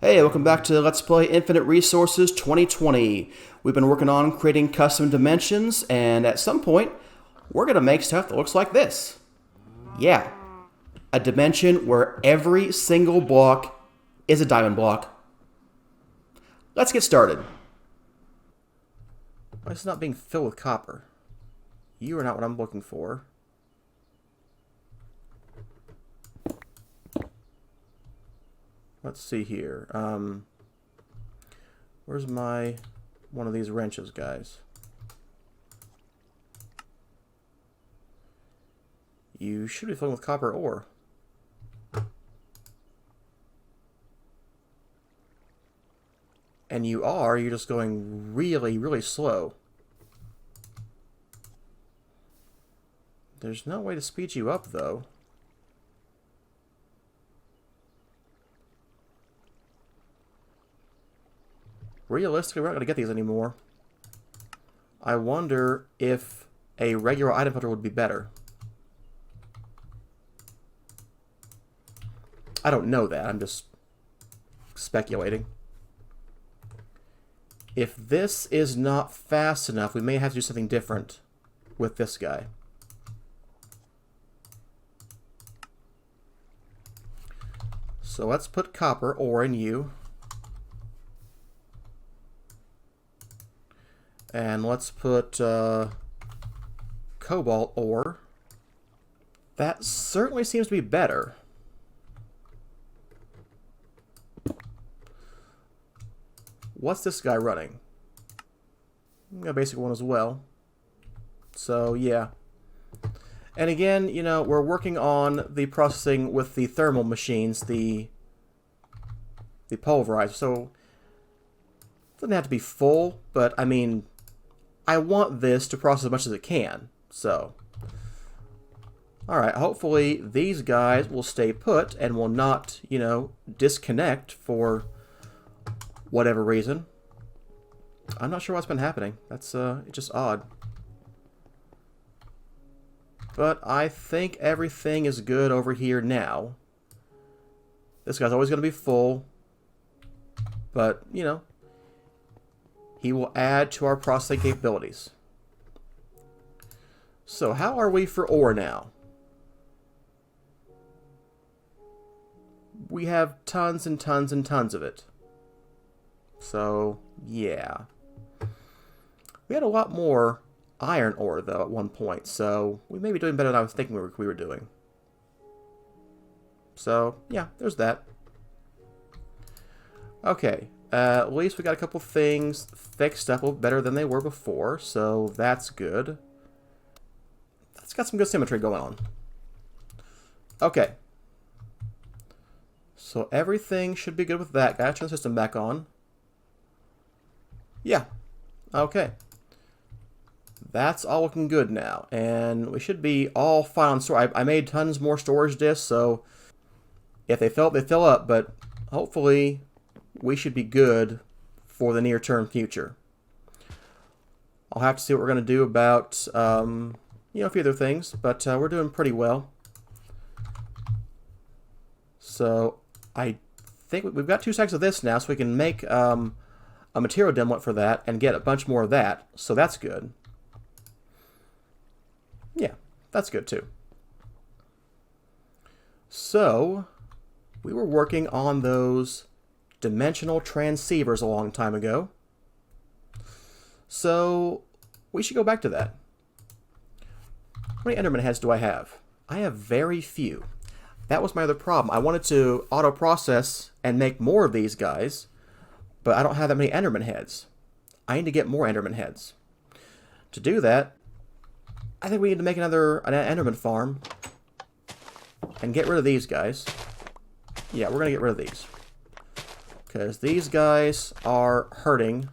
Hey, welcome back to Let's Play Infinite Resources 2020. We've been working on creating custom dimensions, and at some point, we're going to make stuff that looks like this. Yeah, a dimension where every single block is a diamond block. Let's get started. Why is it not being filled with copper? You are not what I'm looking for. Let's see here. Where's my one of these wrenches, guys? You should be filling with copper ore. And you are, you're just going really, really slow. There's no way to speed you up, though. Realistically, we're not going to get these anymore. I wonder if a regular item filter would be better. I don't know that. I'm just speculating. If this is not fast enough, we may have to do something different with this guy. So let's put copper ore in you. And let's put cobalt ore. That certainly seems to be better. What's this guy running? Got a basic one as well. So, yeah. And again, you know, we're working on the processing with the thermal machines, the pulverizer. So, it doesn't have to be full, but I mean, I want this to process as much as it can. So, alright, hopefully these guys will stay put and will not, you know, disconnect for whatever reason. I'm not sure what's been happening. That's just odd. But I think everything is good over here now. This guy's always going to be full. But, you know, he will add to our processing capabilities. So, how are we for ore now? We have tons and tons and tons of it. So, yeah. We had a lot more iron ore, though, at one point. So, we may be doing better than I was thinking we were doing. So, yeah, there's that. Okay. At least we got a couple things fixed up a little better than they were before, so that's good. That's got some good symmetry going on. Okay. So everything should be good with that. Gotta turn the system back on. Yeah. Okay. That's all looking good now. And we should be all fine on storage. I made tons more storage disks, so if they fill up, they fill up, but hopefully we should be good for the near-term future. I'll have to see what we're going to do about, you know, a few other things, but we're doing pretty well. So I think we've got 2 stacks of this now, so we can make a material demo for that and get a bunch more of that. So that's good. Yeah, that's good too. So we were working on those dimensional transceivers a long time ago. So we should go back to that. How many Enderman heads do I have? I have very few. That was my other problem. I wanted to auto-process and make more of these guys, but I don't have that many Enderman heads. I need to get more Enderman heads. To do that, I think we need to make an Enderman farm and get rid of these guys. Yeah, we're going to get rid of these. Because these guys are hurting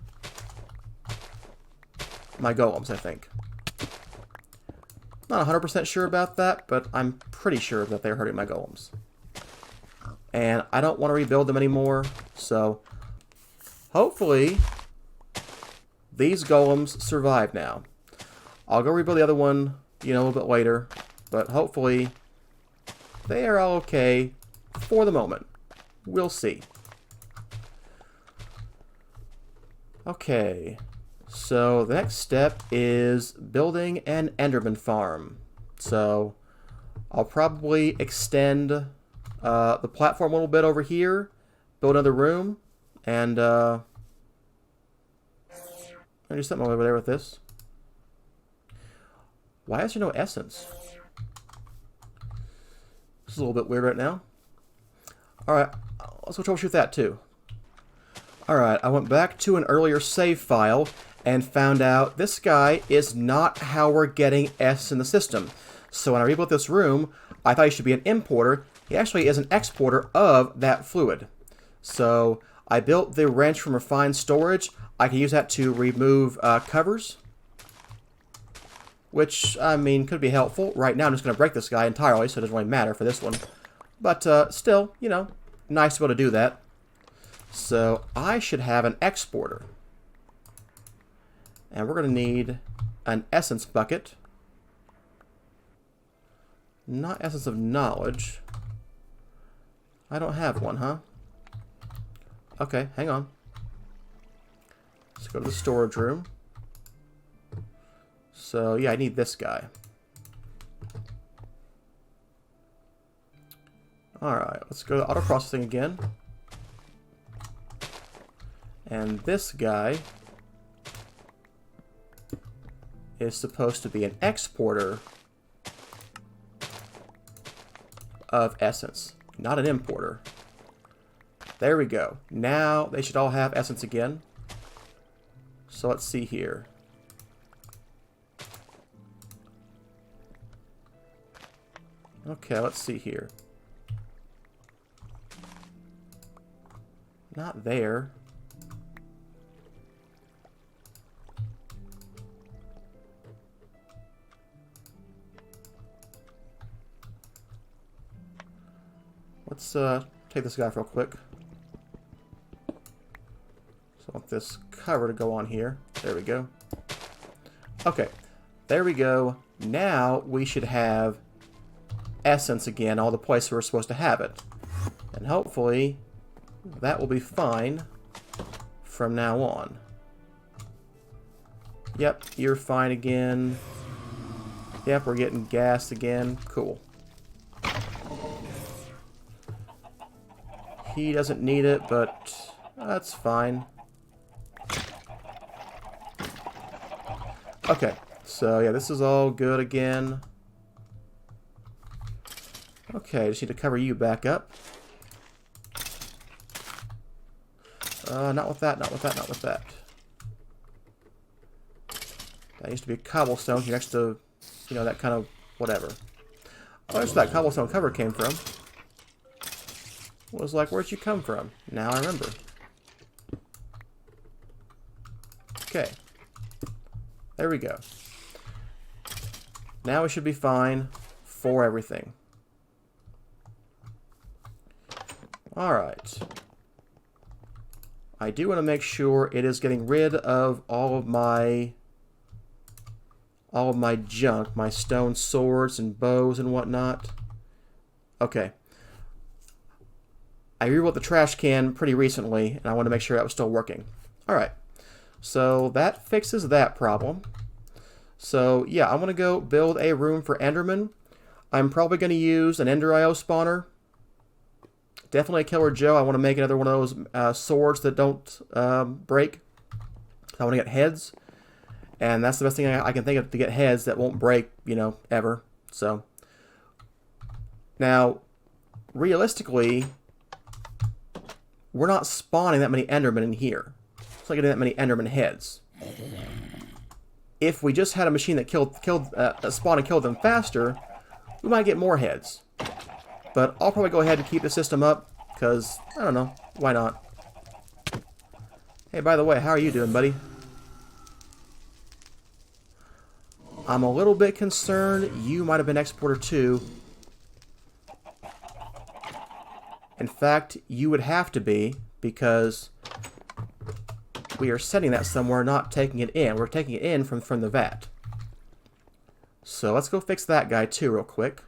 my golems, I think. Not 100% sure about that, but I'm pretty sure that they're hurting my golems. And I don't want to rebuild them anymore, so hopefully these golems survive now. I'll go rebuild the other one, you know, a little bit later, but hopefully they are all okay for the moment. We'll see. Okay, so the next step is building an Enderman farm. So I'll probably extend the platform a little bit over here, build another room, and I'll do something over there with this. Why is there no essence? This is a little bit weird right now. Alright, let's go troubleshoot that too. Alright, I went back to an earlier save file and found out this guy is not how we're getting S in the system. So when I rebuilt this room, I thought he should be an importer. He actually is an exporter of that fluid. So I built the wrench from refined storage. I can use that to remove covers, which, I mean, could be helpful. Right now I'm just going to break this guy entirely, so it doesn't really matter for this one. But still, you know, nice to be able to do that. So I should have an exporter. And we're going to need an essence bucket. Not essence of knowledge. I don't have one, huh? Okay, hang on. Let's go to the storage room. So, yeah, I need this guy. Alright, let's go to auto processing again. And this guy is supposed to be an exporter of essence, not an importer. There we go. Now they should all have essence again. So let's see here. Okay, let's see here. Not there. Let's take this guy real quick. So I want this cover to go on here. There we go. Okay, there we go. Now we should have essence again, all the places we're supposed to have it. And hopefully that will be fine from now on. Yep, you're fine again. Yep, we're getting gas again. Cool. He doesn't need it, but that's fine. Okay, so yeah, this is all good again. Okay, just need to cover you back up. Not with that, not with that, not with that. That used to be cobblestone here next to, you know, that kind of whatever. Oh, that's where that cobblestone cover came from. Was like, where'd you come from? Now I remember. Okay. There we go. Now we should be fine for everything. Alright. I do want to make sure it is getting rid of all of my junk, my stone swords and bows and whatnot. Okay. I rebuilt the trash can pretty recently, and I want to make sure that was still working. Alright, so that fixes that problem. So, yeah, I'm going to go build a room for Enderman. I'm probably going to use an Ender IO spawner. Definitely a Killer Joe. I want to make another one of those swords that don't break. I want to get heads, and that's the best thing I can think of to get heads that won't break, you know, ever. So, now, realistically, we're not spawning that many Endermen in here. It's not getting that many Enderman heads. If we just had a machine that spawned and killed them faster, we might get more heads. But I'll probably go ahead and keep the system up, because, I don't know, why not? Hey, by the way, how are you doing, buddy? I'm a little bit concerned you might have been exporter too. In fact, you would have to be, because we are setting that somewhere, not taking it in. We're taking it in from the vat. So let's go fix that guy too real quick.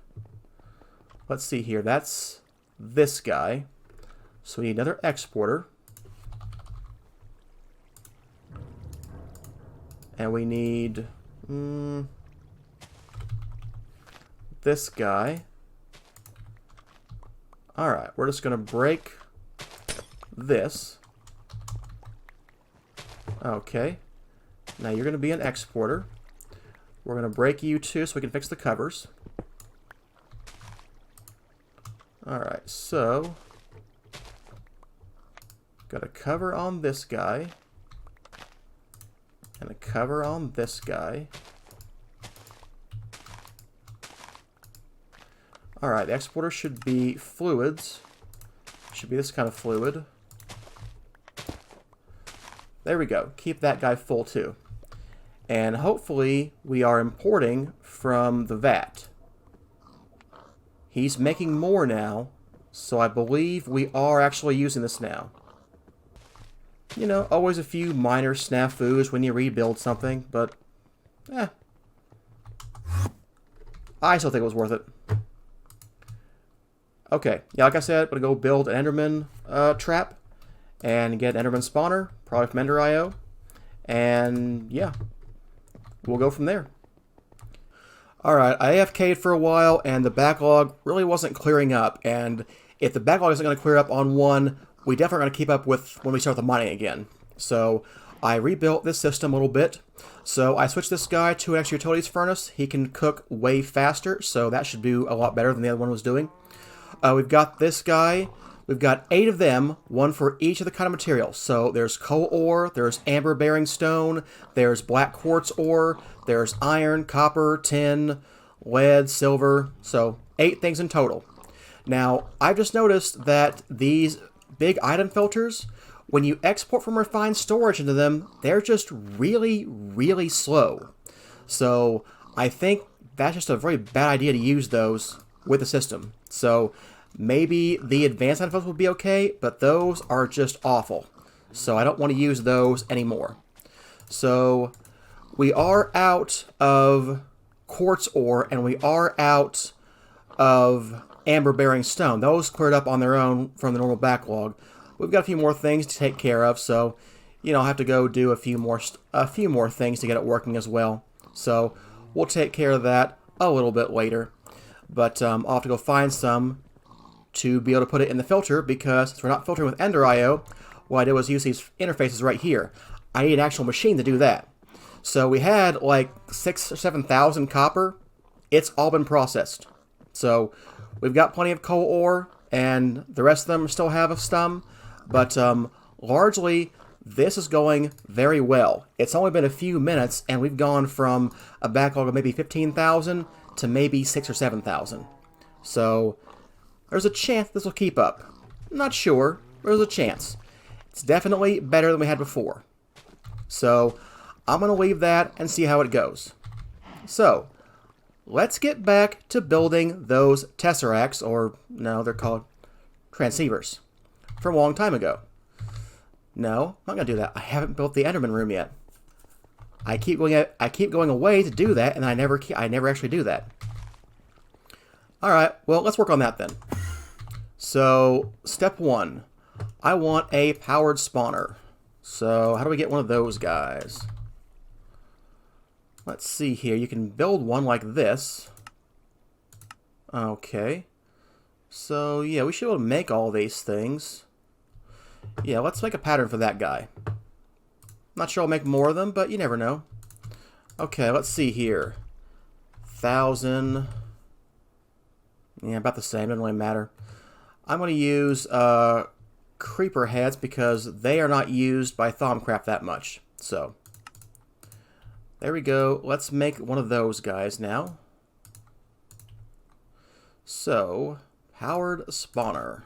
Let's see here. That's this guy. So we need another exporter. And we need this guy. Alright, we're just going to break this. Okay. Now you're going to be an exporter. We're going to break you too so we can fix the covers. Alright, so got a cover on this guy. And a cover on this guy. Alright, the exporter should be fluids. Should be this kind of fluid. There we go. Keep that guy full too. And hopefully we are importing from the vat. He's making more now, so I believe we are actually using this now. You know, always a few minor snafus when you rebuild something, but I still think it was worth it. Okay, yeah, like I said, I'm going to go build an Enderman trap and get an Enderman spawner, probably from Ender.io, and yeah, we'll go from there. Alright, I AFK'd for a while, and the backlog really wasn't clearing up, and if the backlog isn't going to clear up on one, we definitely are going to keep up with when we start the mining again. So I rebuilt this system a little bit. So I switched this guy to an extra utilities furnace. He can cook way faster, so that should do a lot better than the other one was doing. We've got this guy. We've got 8 of them, one for each of the kind of materials. So there's coal ore, there's amber bearing stone, there's black quartz ore, there's iron, copper, tin, lead, silver. So 8 things in total. Now, I've just noticed that these big item filters, when you export from refined storage into them, they're just really, really slow. So I think that's just a very bad idea to use those with the system. So maybe the advanced item filters will be okay, but those are just awful. So I don't want to use those anymore. So we are out of quartz ore, and we are out of amber bearing stone. Those cleared up on their own from the normal backlog. We've got a few more things to take care of, so you know, I'll have to go do a few more things to get it working as well. So we'll take care of that a little bit later. But I'll have to go find some to be able to put it in the filter, because since we're not filtering with Ender.io, what I did was use these interfaces right here. I need an actual machine to do that. So we had like 6,000 or 7,000 copper. It's all been processed. So we've got plenty of coal ore, and the rest of them still have some. But largely, this is going very well. It's only been a few minutes, and we've gone from a backlog of maybe 15,000 to maybe 6,000 or 7,000. So there's a chance this will keep up. I'm not sure. There's a chance. It's definitely better than we had before. So I'm going to leave that and see how it goes. So let's get back to building those tesseracts, or no, they're called transceivers, from a long time ago. No, I'm not going to do that. I haven't built the Enderman room yet. I keep going away to do that, and I never actually do that. All right, well, let's work on that then. So, step 1, I want a powered spawner. So, how do we get one of those guys? Let's see here. You can build one like this. Okay. So, yeah, we should be able to make all these things. Yeah, let's make a pattern for that guy. Not sure I'll make more of them, but you never know. Okay, let's see here. 1,000. Yeah, about the same. Doesn't really matter. I'm going to use creeper heads because they are not used by Thaumcraft that much. So, there we go. Let's make one of those guys now. So, powered spawner.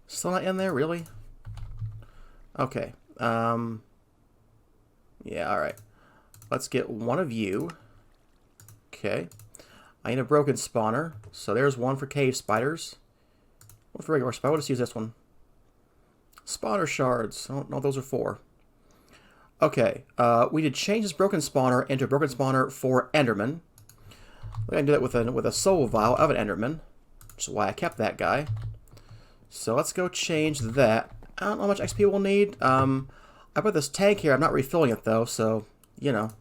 Still not in there, really? Okay. Yeah, alright. Let's get one of you. Okay. I need a broken spawner. So there's one for cave spiders. One for regular spider. We'll just use this one. Spawner shards. I don't know what those are for. Okay. We did change this broken spawner into a broken spawner for Enderman. We're going to do that with a soul vial of an Enderman. Which is why I kept that guy. So let's go change that I don't know how much XP we'll need. I put this tank here. I'm not refilling it though, so, you know.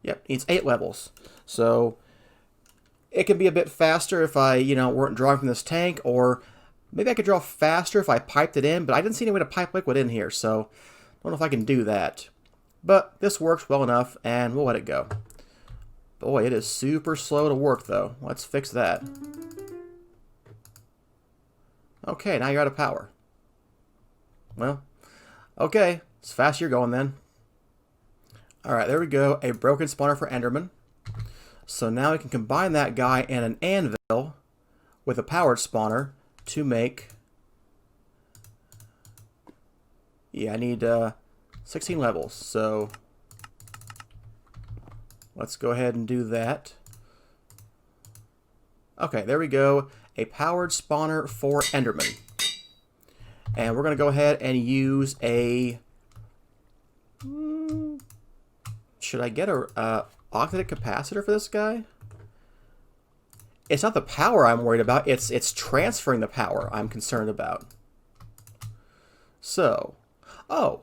Yep, needs 8 levels. So, it can be a bit faster if I, you know, weren't drawing from this tank, or maybe I could draw faster if I piped it in, but I didn't see any way to pipe liquid in here, so I don't know if I can do that. But this works well enough, and we'll let it go. Boy, it is super slow to work, though. Let's fix that. Okay, now you're out of power. Well, okay. As fast as you're going, then. Alright, there we go. A broken spawner for Enderman. So now we can combine that guy and an anvil with a powered spawner to make... Yeah, I need 16 levels, so let's go ahead and do that. Okay, there we go. A powered spawner for Enderman. And we're going to go ahead and use a... Should I get a octet capacitor for this guy? It's not the power I'm worried about. It's transferring the power I'm concerned about. So, oh,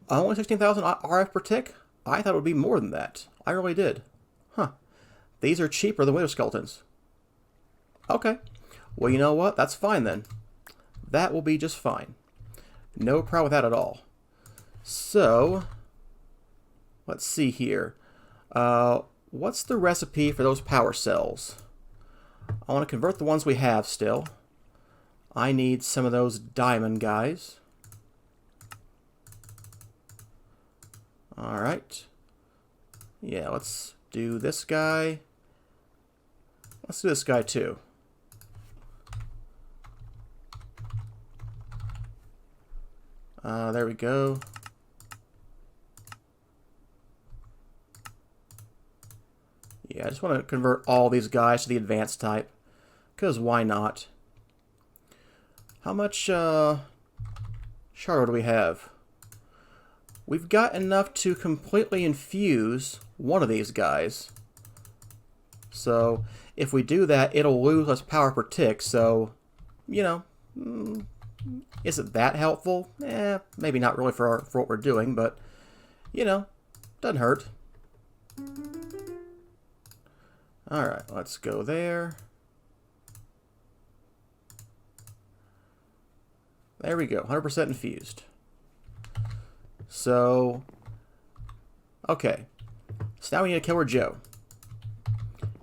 only 16,000 RF per tick? I thought it would be more than that. I really did. Huh. These are cheaper than Wither Skeletons. Okay. Well, you know what? That's fine then. That will be just fine. No problem with that at all. So, let's see here. What's the recipe for those power cells? I want to convert the ones we have still. I need some of those diamond guys. Alright. Yeah, let's do this guy. Let's do this guy too. There we go. Yeah, I just want to convert all these guys to the advanced type, because why not? How much shard do we have? We've got enough to completely infuse one of these guys. So if we do that, it'll lose less power per tick, so, you know, is it that helpful? Maybe not really for what we're doing, but, you know, doesn't hurt. Alright, let's go there. There we go, 100% infused. So, okay. So now we need a Killer Joe.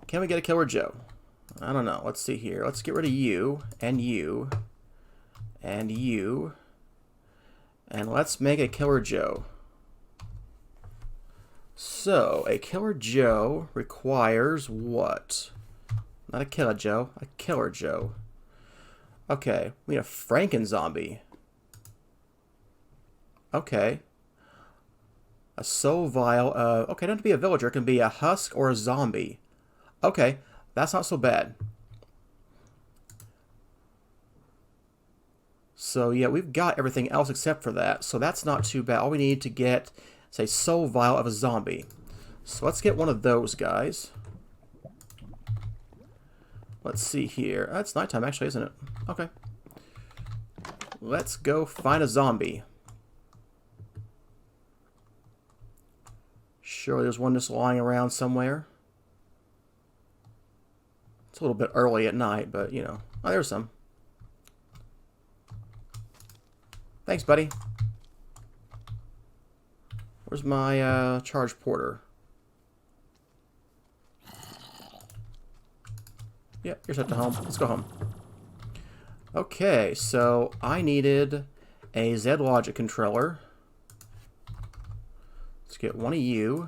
Can we get a Killer Joe? I don't know. Let's see here. Let's get rid of you, and you, and you, and let's make a Killer Joe. So, a Killer Joe requires what? Not a Killer Joe, a Killer Joe. Okay, we need a Franken Zombie. Okay. A soul vial of... Okay, it doesn't have to be a villager, it can be a husk or a zombie. Okay, that's not so bad. So, yeah, we've got everything else except for that, so that's not too bad. All we need to get... Say soul vial of a zombie. So let's get one of those guys. Let's see here. It's nighttime actually, isn't it? Okay. Let's go find a zombie. Surely there's one just lying around somewhere. It's a little bit early at night, but you know. Oh, there's some. Thanks, buddy. Where's my charge porter? Yep, you're set to home. Let's go home. Okay, so I needed a Z Logic controller. Let's get one of you.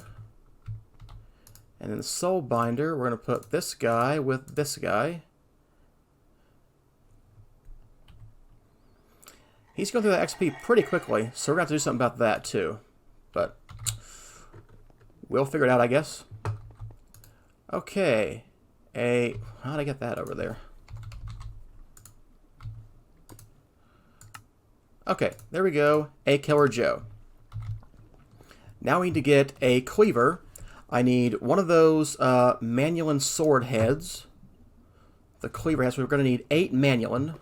And then the Soul Binder, we're going to put this guy with this guy. He's going through that XP pretty quickly, so we're going to have to do something about that too. But we'll figure it out, I guess. Okay. How'd I get that over there? Okay, there we go. A Killer Joe. Now we need to get a cleaver. I need one of those Manulin sword heads. The cleaver heads. So we're going to need 8 Manulin.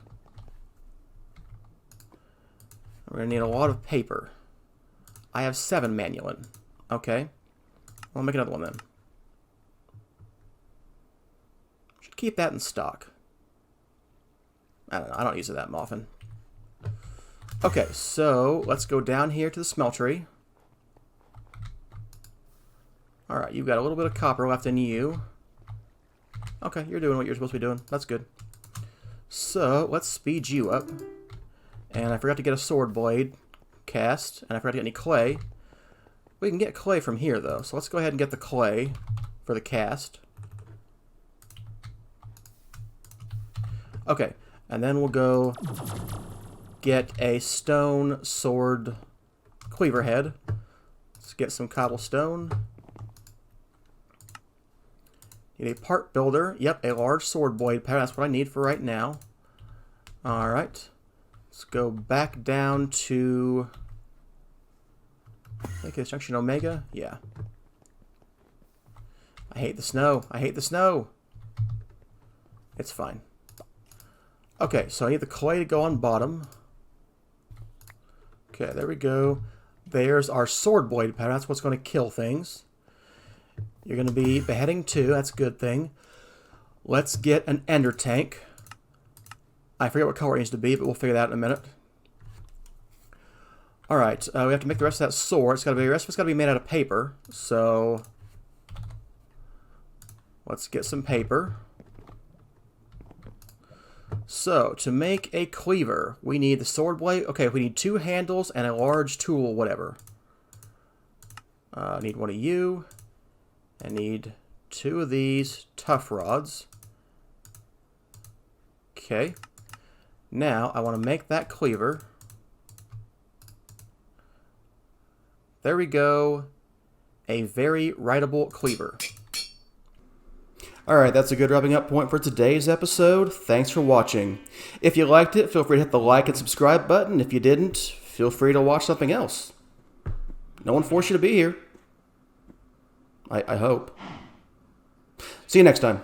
We're going to need a lot of paper. I have 7 manulin. Okay. I'll make another one then. Should keep that in stock. I don't know. I don't use it that often. Okay, so let's go down here to the smeltery. Alright, you've got a little bit of copper left in you. Okay, you're doing what you're supposed to be doing. That's good. So, let's speed you up. And I forgot to get a sword blade cast, and I forgot to get any clay. We can get clay from here, though. So let's go ahead and get the clay for the cast. Okay, and then we'll go get a stone sword cleaver head. Let's get some cobblestone. Need a part builder. Yep, a large sword blade pattern. That's what I need for right now. Alright. Let's go back down to... I think it's Junction Omega. Yeah. I hate the snow. I hate the snow. It's fine. Okay, so I need the clay to go on bottom. Okay, there we go. There's our sword blade pattern. That's what's going to kill things. You're going to be beheading 2. That's a good thing. Let's get an ender tank. I forget what color it needs to be, but we'll figure that out in a minute. Alright, we have to make the rest of that sword. The rest of it's got to be made out of paper. So, let's get some paper. So, to make a cleaver, we need the sword blade. Okay, we need 2 handles and a large tool, whatever. I need one of you. I need 2 of these tough rods. Okay. Now, I want to make that cleaver. There we go. A very writable cleaver. Alright, that's a good wrapping up point for today's episode. Thanks for watching. If you liked it, feel free to hit the like and subscribe button. If you didn't, feel free to watch something else. No one forced you to be here. I hope. See you next time.